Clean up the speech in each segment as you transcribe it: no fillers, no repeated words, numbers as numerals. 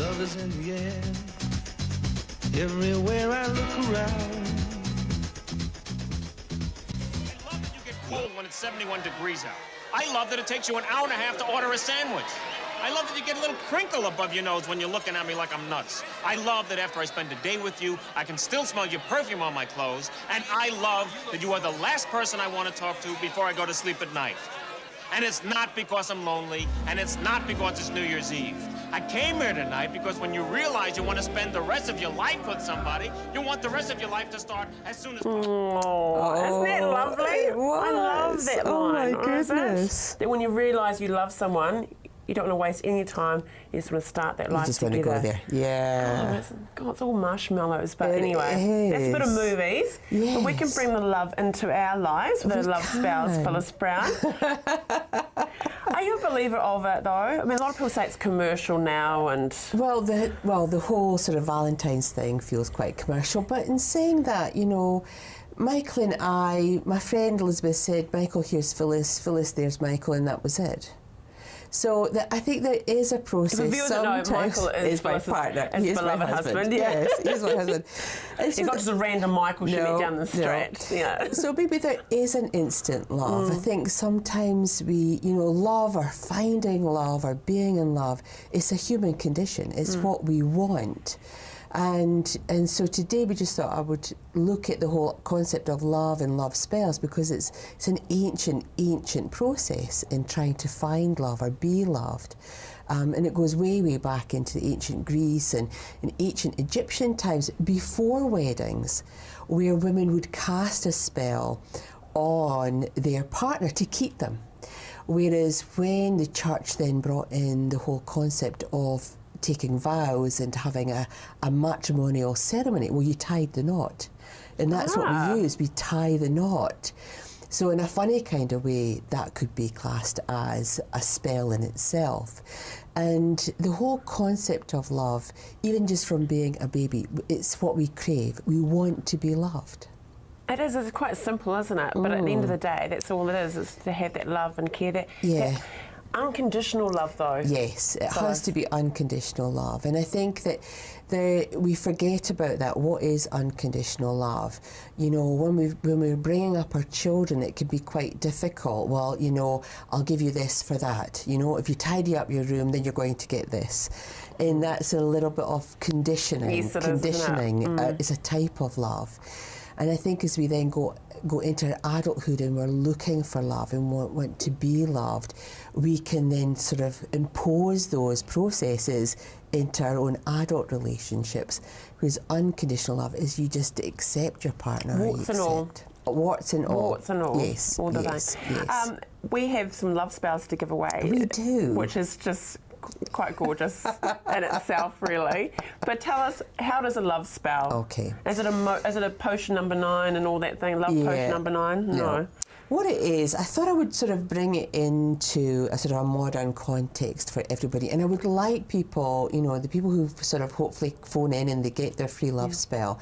love is in the air. Everywhere I look around. I love that you get cold when it's 71 degrees out. I love that it takes you an hour and a half to order a sandwich. I love that you get a little crinkle above your nose when you're looking at me like I'm nuts. I love that after I spend a day with you, I can still smell your perfume on my clothes. And I love that you are the last person I want to talk to before I go to sleep at night. And it's not because I'm lonely, and it's not because it's New Year's Eve. I came here tonight because when you realize you want to spend the rest of your life with somebody, you want the rest of your life to start as soon as possible. Oh, isn't that lovely? It was. I love that line. Oh my goodness. That when you realise you love someone, you don't want to waste any time. You just want to start that life together. You just want to go there. Yeah. God, it's all marshmallows. But anyway, that's a bit of movies. Yes. But we can bring the love into our lives with our love spouse, Phyllis Brown. Are you a believer of it, though? I mean, a lot of people say it's commercial now, and Well, the whole sort of Valentine's thing feels quite commercial. But in saying that, you know, Michael and I, my friend Elizabeth said, Michael, here's Phyllis, Phyllis, there's Michael, and that was it. So I think there is a process. the viewers that know, Michael is my Phyllis's partner. his He is beloved my husband. yeah. Yes, he's my husband. He's not just a random Michael she met down the street. No. Yeah. So maybe there is an instant love. I think sometimes we, you know, love or finding love or being in love, it's a human condition. It's what we want. And so today we just thought I would look at the whole concept of love and love spells, because it's an ancient process in trying to find love or be loved. And it goes way back into the ancient Greece and in ancient Egyptian times before weddings, where women would cast a spell on their partner to keep them. Whereas when the church then brought in the whole concept of taking vows and having a matrimonial ceremony, well, you tied the knot. And that's what we use, we tie the knot. So in a funny kind of way, that could be classed as a spell in itself. And the whole concept of love, even just from being a baby, it's what we crave. We want to be loved. It is. It's quite simple, isn't it? But at the end of the day, that's all it is to have that love and care. That unconditional love, though. Yes, it has to be unconditional love. And I think that we forget about that. What is unconditional love? You know, when we're bringing up our children, it can be quite difficult. Well, you know, I'll give you this for that. You know, if you tidy up your room, then you're going to get this. And that's a little bit of conditioning. Yes, it Conditioning is a type of love. And I think as we then go into adulthood and we're looking for love and want to be loved, we can then sort of impose those processes into our own adult relationships. Whereas unconditional love is you just accept your partner. Warts and all. Warts and all. Warts and all. Yes. All the yes, time. yes. We have some love spells to give away. We do. Which is just quite gorgeous in itself, really. But tell us, how does a love spell? Okay. Is it a potion number 9 and all that thing? Love potion number 9? No. What it is, I thought I would sort of bring it into a sort of a modern context for everybody, and I would like people, you know, the people who sort of hopefully phone in and they get their free love spell,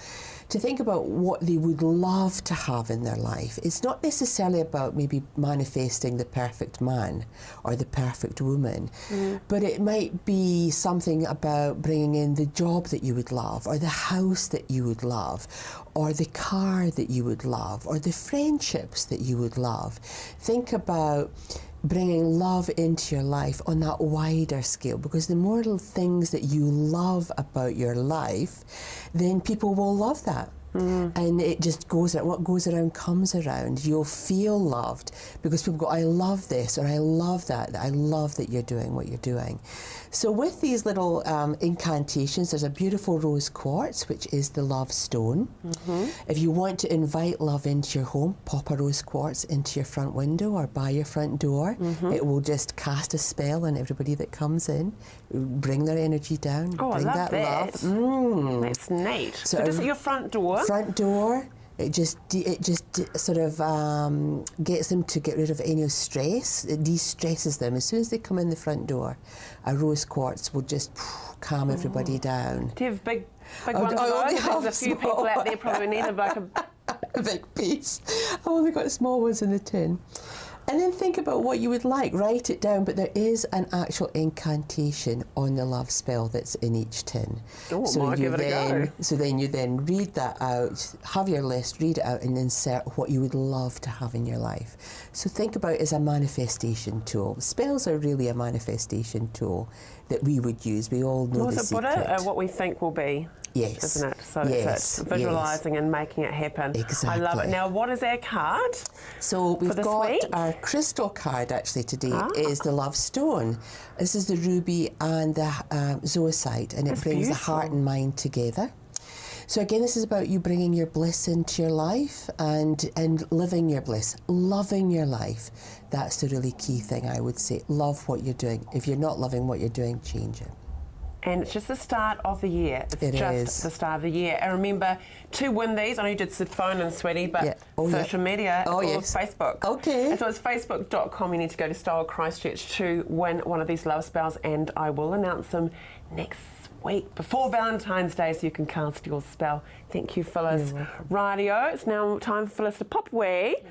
to think about what they would love to have in their life. It's not necessarily about maybe manifesting the perfect man or the perfect woman, but it might be something about bringing in the job that you would love, or the house that you would love, or the car that you would love, or the friendships that you would love. Think about bringing love into your life on that wider scale, because the more little things that you love about your life, then people will love that. And it just goes around. What goes around comes around. You'll feel loved because people go, I love this, or I love that. I love that you're doing what you're doing. So with these little incantations, there's a beautiful rose quartz, which is the love stone. If you want to invite love into your home, pop a rose quartz into your front window or by your front door. It will just cast a spell on everybody that comes in, bring their energy down, bring I love that love. love. That's neat. So just at your front door? Front door. It just sort of gets them to get rid of any stress. It de-stresses them. As soon as they come in the front door, a rose quartz will just calm everybody down. Do you have big ones of those? There's a few people out there probably need like a big piece. I've only got small ones in the tin. And then think about what you would like, write it down, but there is an actual incantation on the love spell that's in each tin. Oh, might give it a go. So then you then read that out, have your list, read it out, and insert what you would love to have in your life. So think about it as a manifestation tool. Spells are really a manifestation tool that we would use. We all know the secret. What we think will be. Yes. Isn't it? So yes. it's visualising and making it happen. Exactly. I love it. Now, what is our card? So we've got week? our crystal card actually today is the Love Stone. This is the ruby and the zoisite, and it brings the heart and mind together. So again, this is about you bringing your bliss into your life and living your bliss, loving your life. That's the really key thing, I would say. Love what you're doing. If you're not loving what you're doing, change it. And it's just the start of the year. It's just the start of the year. And remember, to win these, I know you did phone and Sweetie, but social media, it's all Facebook. Okay. And so it's facebook.com. You need to go to Style Christchurch to win one of these love spells, and I will announce them next week before Valentine's Day so you can cast your spell. Thank you, Phyllis. Radio, it's now time for Phyllis to pop away.